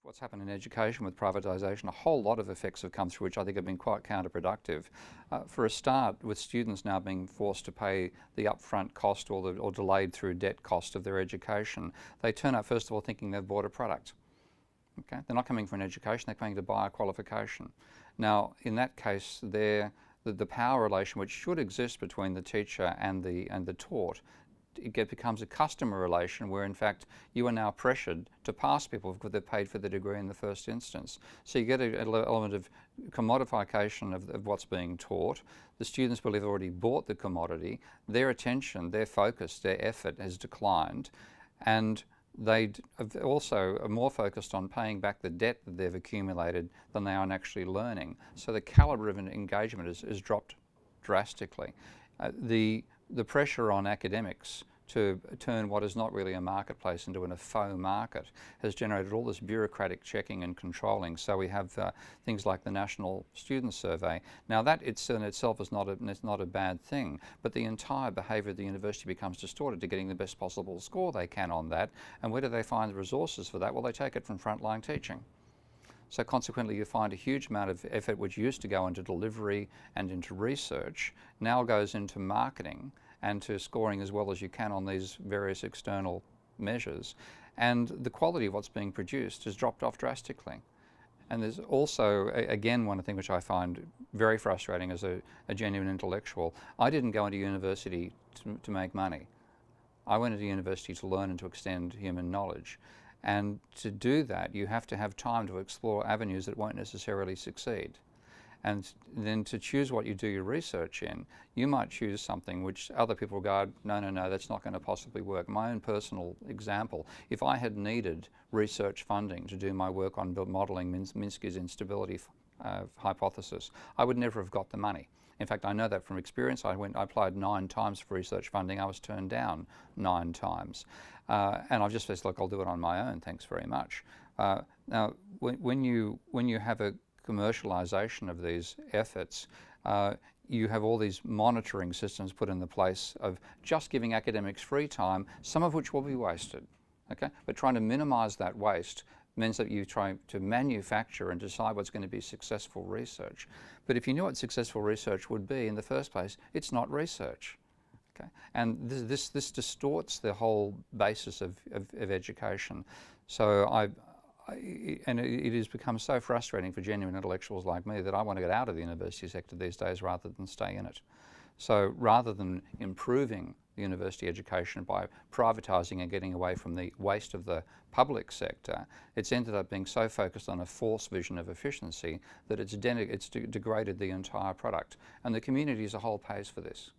What's happened in education with privatisation, a whole lot of effects have come through which I think have been quite counterproductive. For a start, with students now being forced to pay the upfront cost or delayed through debt cost of their education, they turn up first of all thinking they've bought a product. Okay? They're not coming for an education, they're coming to buy a qualification. Now, in that case, the power relation which should exist between the teacher and the taught, it becomes a customer relation where in fact you are now pressured to pass people because they've paid for the degree in the first instance. So you get an element of commodification of what's being taught. The students will have already bought the commodity, their attention, their focus, their effort has declined, and they also are more focused on paying back the debt that they've accumulated than they are on actually learning. So the calibre of an engagement is dropped drastically. The pressure on academics to turn what is not really a marketplace into a faux market has generated all this bureaucratic checking and controlling. So we have things like the National Student Survey. Now that in itself is not a bad thing, but the entire behaviour of the university becomes distorted to getting the best possible score they can on that. And where do they find the resources for that? Well, they take it from frontline teaching. So consequently you find a huge amount of effort which used to go into delivery and into research now goes into marketing and to scoring as well as you can on these various external measures. And the quality of what's being produced has dropped off drastically. And there's also, again, one thing which I find very frustrating as a genuine intellectual. I didn't go into university to make money. I went into university to learn and to extend human knowledge. And to do that, you have to have time to explore avenues that won't necessarily succeed. And then to choose what you do your research in, you might choose something which other people regard, no, that's not going to possibly work. My own personal example, if I had needed research funding to do my work on modelling Minsky's instability hypothesis, I would never have got the money. In fact, I know that from experience. I applied 9 times for research funding. I was turned down 9 times. And I've just said, look, I'll do it on my own, thanks very much. Now, when you have a commercialisation of these efforts, you have all these monitoring systems put in the place of just giving academics free time, some of which will be wasted. Okay? But trying to minimise that waste means that you try to manufacture and decide what's going to be successful research. But if you knew what successful research would be in the first place, it's not research. Okay? And this distorts the whole basis of education. So it has become so frustrating for genuine intellectuals like me that I want to get out of the university sector these days rather than stay in it. So rather than improving the university education by privatising and getting away from the waste of the public sector, it's ended up being so focused on a false vision of efficiency that it's degraded the entire product. And the community as a whole pays for this.